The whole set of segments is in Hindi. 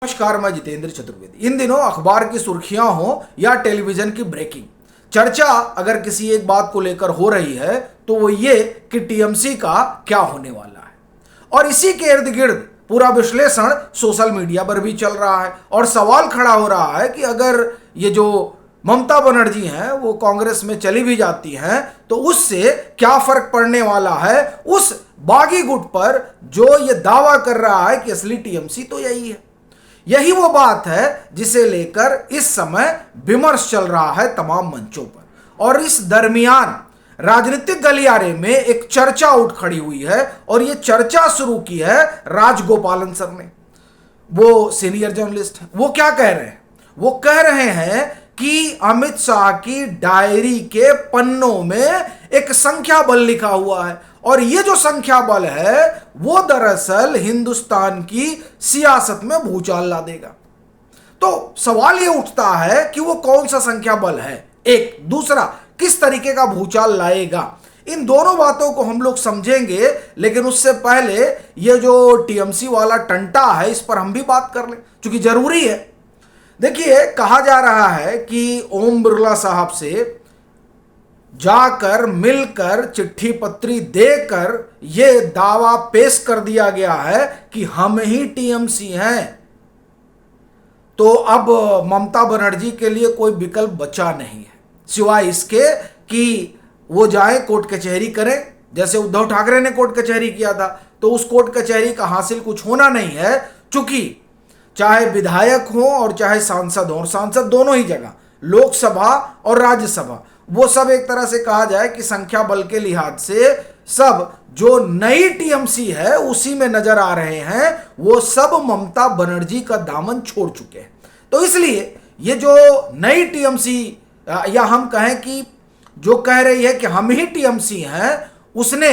नमस्कार, मैं जितेंद्र चतुर्वेदी। इन दिनों अखबार की सुर्खियां हो या टेलीविजन की ब्रेकिंग चर्चा अगर किसी एक बात को लेकर हो रही है तो वो ये कि टीएमसी का क्या होने वाला है। और इसी के इर्द गिर्द पूरा विश्लेषण सोशल मीडिया पर भी चल रहा है और सवाल खड़ा हो रहा है कि अगर ये जो ममता बनर्जी हैं वो कांग्रेस में चली भी जाती हैं तो उससे क्या फर्क पड़ने वाला है उस बागी गुट पर जो ये दावा कर रहा है कि असली टीएमसी तो यही है। यही वो बात है जिसे लेकर इस समय विमर्श चल रहा है तमाम मंचों पर। और इस दरमियान राजनीतिक गलियारे में एक चर्चा उठ खड़ी हुई है और ये चर्चा शुरू की है राजगोपालन सर ने। वो सीनियर जर्नलिस्ट हैं। वो क्या कह रहे हैं? वो कह रहे हैं कि अमित शाह की डायरी के पन्नों में एक संख्या बल लिखा हुआ है और ये जो संख्या बल है वो दरअसल हिंदुस्तान की सियासत में भूचाल ला देगा। तो सवाल ये उठता है कि वो कौन सा संख्या बल है, एक दूसरा किस तरीके का भूचाल लाएगा। इन दोनों बातों को हम लोग समझेंगे, लेकिन उससे पहले ये जो टीएमसी वाला टंटा है इस पर हम भी बात कर लें क्योंकि जरूरी है। देखिए, कहा जा रहा है कि ओम बिरला साहब से जाकर मिलकर चिट्ठी पत्री देकर यह दावा पेश कर दिया गया है कि हम ही टीएमसी हैं। तो अब ममता बनर्जी के लिए कोई विकल्प बचा नहीं है सिवाय इसके कि वो जाए कोर्ट कचहरी करें, जैसे उद्धव ठाकरे ने कोर्ट कचहरी किया था। तो उस कोर्ट कचहरी का हासिल कुछ होना नहीं है, चूंकि चाहे विधायक हो और चाहे सांसद हो, और सांसद दोनों ही जगह, लोकसभा और राज्यसभा, वो सब एक तरह से कहा जाए कि संख्या बल के लिहाज से सब जो नई टीएमसी है उसी में नजर आ रहे हैं, वो सब ममता बनर्जी का दामन छोड़ चुके हैं। तो इसलिए ये जो नई टीएमसी या हम कहें कि जो कह रही है कि हम ही टीएमसी हैं, उसने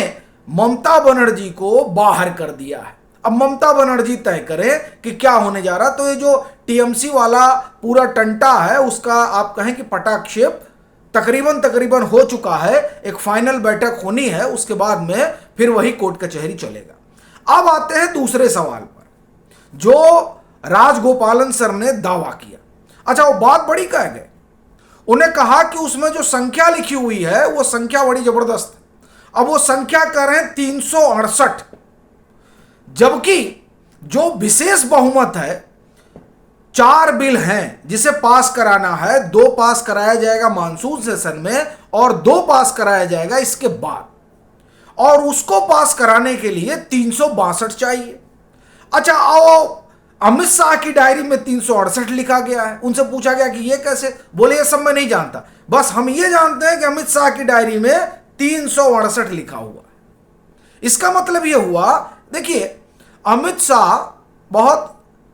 ममता बनर्जी को बाहर कर दिया है। अब ममता बनर्जी तय करे कि क्या होने जा रहा। तो ये जो टीएमसी वाला पूरा टंटा है उसका आप कहें कि पटाक्षेप तकरीबन हो चुका है। एक फाइनल बैठक होनी है, उसके बाद में फिर वही कोर्ट कचहरी चलेगा। अब आते हैं दूसरे सवाल पर जो राजगोपालन सर ने दावा किया। अच्छा, वो बात बड़ी कह गए। उन्हें कहा कि उसमें जो संख्या लिखी हुई है वो संख्या बड़ी जबरदस्त है। अब वो संख्या कह रहे हैं 368, जबकि जो विशेष बहुमत है 4 बिल हैं जिसे पास कराना है। 2 पास कराया जाएगा मानसून सेशन में और 2 पास कराया जाएगा इसके बाद, और उसको पास कराने के लिए 362 चाहिए। अच्छा, आओ, अमित शाह की डायरी में 368 लिखा गया है। उनसे पूछा गया कि ये कैसे? बोले ये सब मैं नहीं जानता, बस हम ये जानते हैं कि अमित शाह की डायरी में 368 लिखा हुआ है। इसका मतलब ये हुआ, देखिए, अमित शाह बहुत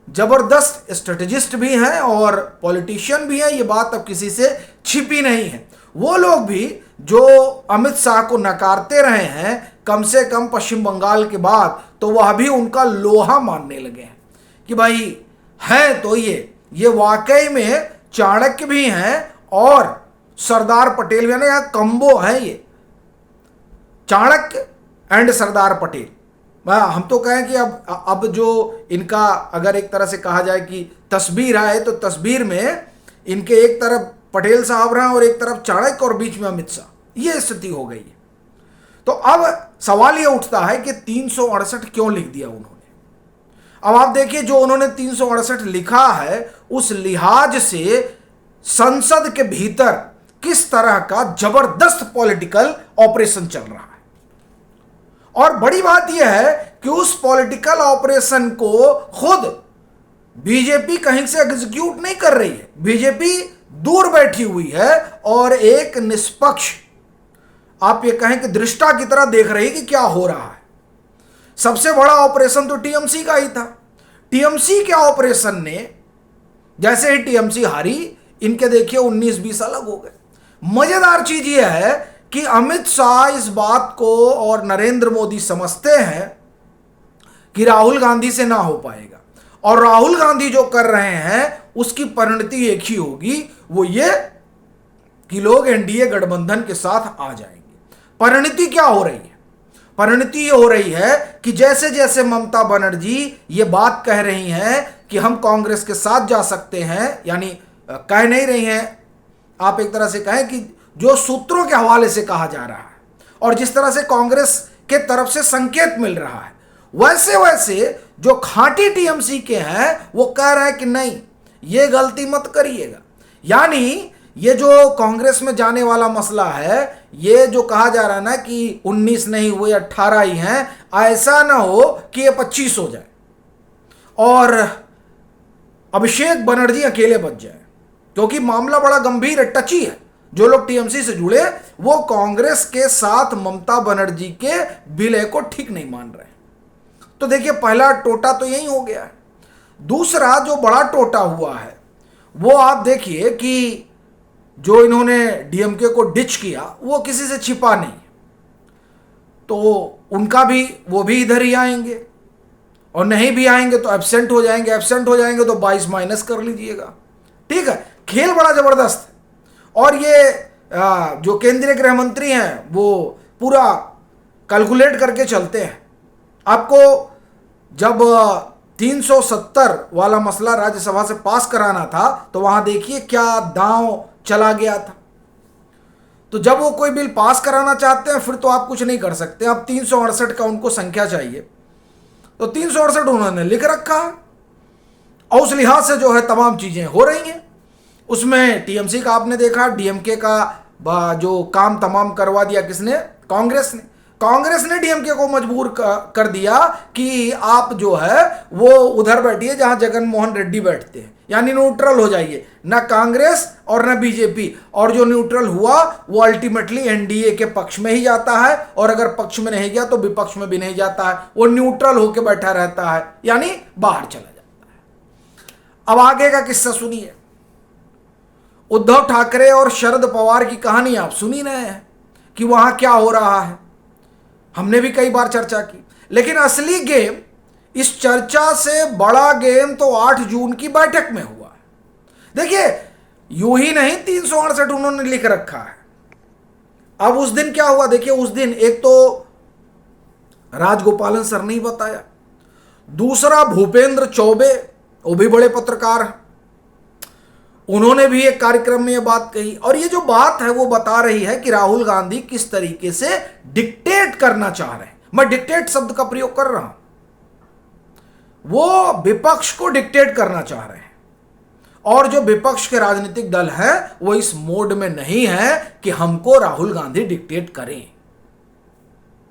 जबरदस्त स्ट्रेटेजिस्ट भी हैं और पॉलिटिशियन भी हैं, ये बात अब किसी से छिपी नहीं है। वो लोग भी जो अमित शाह को नकारते रहे हैं कम से कम पश्चिम बंगाल के बाद, तो वह भी उनका लोहा मानने लगे हैं कि भाई है तो ये वाकई में चाणक्य भी हैं और सरदार पटेल भी, यहाँ कंबो है ये, चाणक्य एंड सरदार पटेल। हम तो कहें कि अब जो इनका अगर एक तरह से कहा जाए कि तस्वीर है तो तस्वीर में इनके एक तरफ पटेल साहब रहे और एक तरफ चाणक्य और बीच में अमित शाह, ये स्थिति हो गई है। तो अब सवाल ये उठता है कि 368 क्यों लिख दिया उन्होंने। अब आप देखिए, जो उन्होंने 368 लिखा है उस लिहाज से संसद के भीतर किस तरह का जबरदस्त पॉलिटिकल ऑपरेशन चल रहा है। और बड़ी बात यह है कि उस पॉलिटिकल ऑपरेशन को खुद बीजेपी कहीं से एग्जीक्यूट नहीं कर रही है। बीजेपी दूर बैठी हुई है और एक निष्पक्ष, आप ये कहें कि दृष्टा की तरह देख रही है कि क्या हो रहा है। सबसे बड़ा ऑपरेशन तो टीएमसी का ही था। टीएमसी के ऑपरेशन ने, जैसे ही टीएमसी हारी, इनके देखिए 19-20 अलग हो गए। मजेदार चीज यह है कि अमित शाह इस बात को और नरेंद्र मोदी समझते हैं कि राहुल गांधी से ना हो पाएगा, और राहुल गांधी जो कर रहे हैं उसकी परिणति एक ही होगी, वो ये कि लोग एनडीए गठबंधन के साथ आ जाएंगे। परिणति क्या हो रही है? परिणति ये हो रही है कि जैसे जैसे ममता बनर्जी ये बात कह रही हैं कि हम कांग्रेस के साथ जा सकते हैं, यानी कह नहीं रही हैं, आप एक तरह से कहें कि जो सूत्रों के हवाले से कहा जा रहा है और जिस तरह से कांग्रेस के तरफ से संकेत मिल रहा है, वैसे वैसे जो खांटी टीएमसी के हैं वो कह रहे हैं कि नहीं, ये गलती मत करिएगा। यानी ये जो कांग्रेस में जाने वाला मसला है, ये जो कहा जा रहा है ना कि 19 नहीं हुए 18 ही हैं, ऐसा ना हो कि ये 25 हो जाए और अभिषेक बनर्जी अकेले बच जाए, क्योंकि मामला बड़ा गंभीर है, टची है। जो लोग टीएमसी से जुड़े वो कांग्रेस के साथ ममता बनर्जी के विलय को ठीक नहीं मान रहे। तो देखिए, पहला टोटा तो यही हो गया है। दूसरा जो बड़ा टोटा हुआ है वो आप देखिए कि जो इन्होंने डीएमके को डिच किया वो किसी से छिपा नहीं, तो उनका भी वो भी इधर ही आएंगे और नहीं भी आएंगे तो एब्सेंट हो जाएंगे, एब्सेंट हो जाएंगे तो 22 माइनस कर लीजिएगा। ठीक है, खेल बड़ा जबरदस्त है। और ये जो केंद्रीय गृह मंत्री हैं वो पूरा कैलकुलेट करके चलते हैं। आपको जब 370 वाला मसला राज्यसभा से पास कराना था तो वहां देखिए क्या दांव चला गया था। तो जब वो कोई बिल पास कराना चाहते हैं फिर तो आप कुछ नहीं कर सकते। अब 368 का उनको संख्या चाहिए, तो 368 उन्होंने लिख रखा है और उस लिहाज से जो है तमाम चीजें हो रही हैं। उसमें टीएमसी का आपने देखा, डीएमके का जो काम तमाम करवा दिया किसने? कांग्रेस ने डीएमके को मजबूर कर दिया कि आप जो है वो उधर बैठिए जहां जगन मोहन रेड्डी बैठते हैं, यानी न्यूट्रल हो जाइए, ना कांग्रेस और ना बीजेपी। और जो न्यूट्रल हुआ वो अल्टीमेटली एनडीए के पक्ष में ही जाता है, और अगर पक्ष में नहीं गया तो विपक्ष में भी नहीं जाता है, वो न्यूट्रल होकर बैठा रहता है, यानी बाहर चला जाता है। अब आगे का किस्सा सुनिए। उद्धव ठाकरे और शरद पवार की कहानी आप सुन ही रहे हैं कि वहां क्या हो रहा है। हमने भी कई बार चर्चा की, लेकिन असली गेम, इस चर्चा से बड़ा गेम तो 8 जून की बैठक में हुआ है। देखिए, यूं ही नहीं 368 उन्होंने लिख रखा है। अब उस दिन क्या हुआ देखिए। उस दिन एक तो राजगोपालन सर ने बताया, दूसरा भूपेंद्र चौबे, वो भी बड़े पत्रकार हैं, उन्होंने भी एक कार्यक्रम में यह बात कही। और ये जो बात है वो बता रही है कि राहुल गांधी किस तरीके से डिक्टेट करना चाह रहे हैं। मैं डिक्टेट शब्द का प्रयोग कर रहा हूं, वो विपक्ष को डिक्टेट करना चाह रहे हैं। और जो विपक्ष के राजनीतिक दल हैं वो इस मोड में नहीं है कि हमको राहुल गांधी डिक्टेट करें।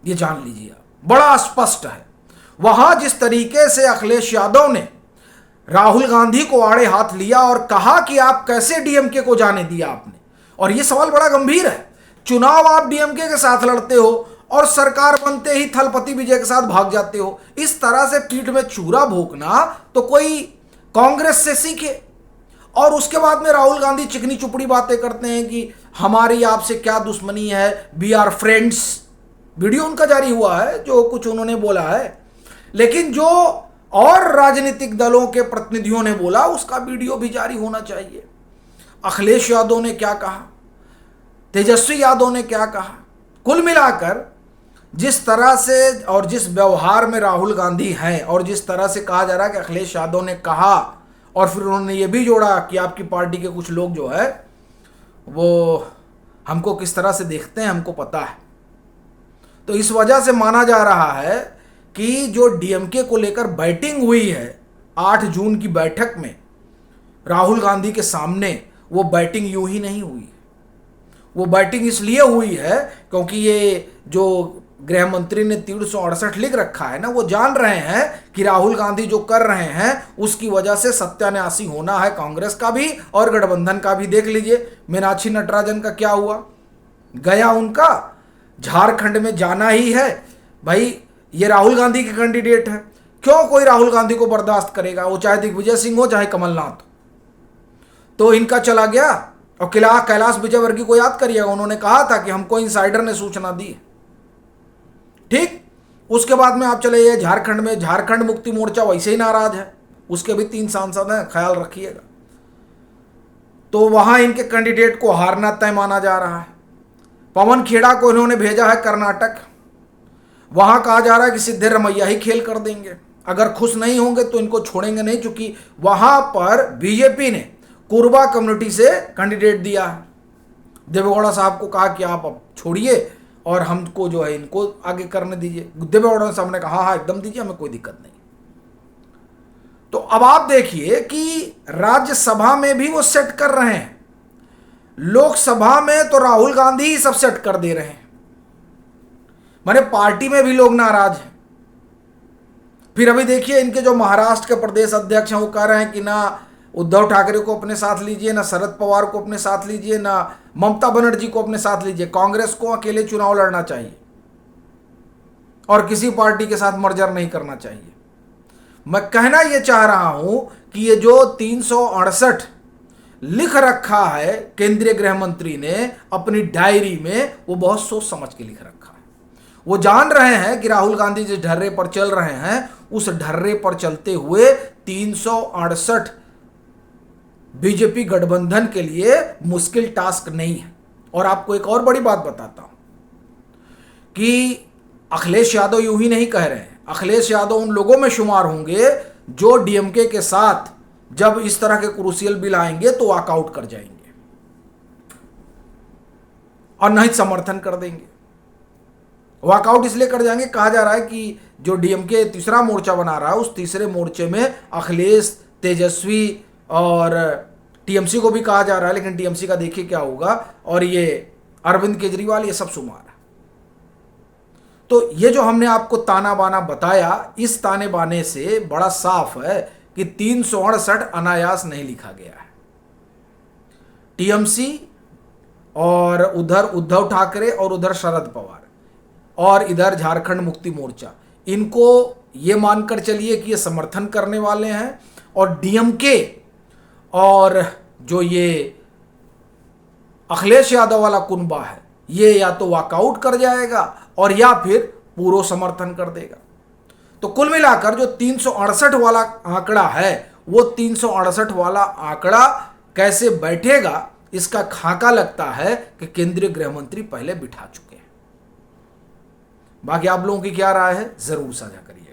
ये जान लीजिए आप, बड़ा स्पष्ट है। वहां जिस तरीके से अखिलेश यादव ने राहुल गांधी को आड़े हाथ लिया और कहा कि आप कैसे डीएमके को जाने दिया आपने, और यह सवाल बड़ा गंभीर है। चुनाव आप डीएमके के साथ लड़ते हो और सरकार बनते ही थलपति विजय के साथ भाग जाते हो। इस तरह से पीठ में चूरा भोंकना तो कोई कांग्रेस से सीखे। और उसके बाद में राहुल गांधी चिकनी चुपड़ी बातें करते हैं कि हमारी आपसे क्या दुश्मनी है, वी आर फ्रेंड्स। वीडियो उनका जारी हुआ है जो कुछ उन्होंने बोला है, लेकिन जो और राजनीतिक दलों के प्रतिनिधियों ने बोला उसका वीडियो भी जारी होना चाहिए। अखिलेश यादव ने क्या कहा, तेजस्वी यादव ने क्या कहा, कुल मिलाकर जिस तरह से और जिस व्यवहार में राहुल गांधी हैं और जिस तरह से कहा जा रहा है कि अखिलेश यादव ने कहा, और फिर उन्होंने ये भी जोड़ा कि आपकी पार्टी के कुछ लोग जो है वो हमको किस तरह से देखते हैं हमको पता है। तो इस वजह से माना जा रहा है कि जो डीएमके को लेकर बैटिंग हुई है 8 जून की बैठक में राहुल गांधी के सामने, वो बैटिंग यूं ही नहीं हुई। वो बैटिंग इसलिए हुई है क्योंकि ये जो गृह मंत्री ने 368 लिख रखा है ना, वो जान रहे हैं कि राहुल गांधी जो कर रहे हैं उसकी वजह से सत्यानाशी होना है कांग्रेस का भी और गठबंधन का भी। देख लीजिए मीनाक्षी नटराजन का क्या हुआ, गया उनका, झारखंड में जाना ही है भाई, ये राहुल गांधी के कैंडिडेट है, क्यों कोई राहुल गांधी को बर्दाश्त करेगा, वो चाहे दिग्विजय सिंह हो चाहे कमलनाथ। तो इनका चला गया। और कैलाश विजयवर्गीय को याद करिएगा, उन्होंने कहा था कि हमको इनसाइडर ने सूचना दी। ठीक, उसके बाद में आप चले गए झारखंड में, झारखंड मुक्ति मोर्चा वैसे ही नाराज है, उसके भी 3 सांसद हैं, ख्याल रखिएगा। तो वहां इनके कैंडिडेट को हारना तय माना जा रहा है। पवन खेड़ा को इन्होंने भेजा है कर्नाटक, वहां कहा जा रहा है कि सिद्धरामैया ही खेल कर देंगे। अगर खुश नहीं होंगे तो इनको छोड़ेंगे नहीं, क्योंकि वहां पर बीजेपी ने कुरबा कम्युनिटी से कैंडिडेट दिया है। देवेगौड़ा साहब को कहा कि आप अब छोड़िए और हमको जो है इनको आगे करने दीजिए। देवेगौड़ा साहब ने कहा हाँ एकदम दीजिए, हमें कोई दिक्कत नहीं। तो अब आप देखिए कि राज्यसभा में भी वो सेट कर रहे हैं, लोकसभा में तो राहुल गांधी ही सब सेट कर दे रहे हैं। माने पार्टी में भी लोग नाराज हैं। फिर अभी देखिए इनके जो महाराष्ट्र के प्रदेश अध्यक्ष हैं वो कह रहे हैं कि ना उद्धव ठाकरे को अपने साथ लीजिए, ना शरद पवार को अपने साथ लीजिए, ना ममता बनर्जी को अपने साथ लीजिए, कांग्रेस को अकेले चुनाव लड़ना चाहिए और किसी पार्टी के साथ मर्जर नहीं करना चाहिए। मैं कहना यह चाह रहा हूं कि ये जो 368 लिख रखा है केंद्रीय गृह मंत्री ने अपनी डायरी में, वो बहुत सोच समझ के लिख रखा है। वो जान रहे हैं कि राहुल गांधी जिस ढर्रे पर चल रहे हैं उस ढर्रे पर चलते हुए 368 बीजेपी गठबंधन के लिए मुश्किल टास्क नहीं है। और आपको एक और बड़ी बात बताता हूं कि अखिलेश यादव यूं ही नहीं कह रहे हैं। अखिलेश यादव उन लोगों में शुमार होंगे जो डीएमके के साथ जब इस तरह के क्रूशियल बिल आएंगे तो वॉकआउट कर जाएंगे और नहीं समर्थन कर देंगे। वॉकआउट इसलिए कर जाएंगे, कहा जा रहा है कि जो डीएमके तीसरा मोर्चा बना रहा है उस तीसरे मोर्चे में अखिलेश, तेजस्वी और टीएमसी को भी कहा जा रहा है, लेकिन टीएमसी का देखिए क्या होगा, और ये अरविंद केजरीवाल, ये सब शुमार है। तो ये जो हमने आपको ताना बाना बताया, इस ताने बाने से बड़ा साफ है कि 368 अनायास नहीं लिखा गया है। टीएमसी और उधर उद्धव ठाकरे और उधर शरद पवार और इधर झारखंड मुक्ति मोर्चा, इनको ये मानकर चलिए कि ये समर्थन करने वाले हैं, और डीएमके और जो ये अखिलेश यादव वाला कुनबा है ये या तो वॉकआउट कर जाएगा और या फिर पूरा समर्थन कर देगा। तो कुल मिलाकर जो 368 वाला आंकड़ा है वो 368 वाला आंकड़ा कैसे बैठेगा इसका खाका लगता है कि केंद्रीय गृह मंत्री पहले बिठा चुके हैं। बाकी आप लोगों की क्या राय है जरूर साझा करिए।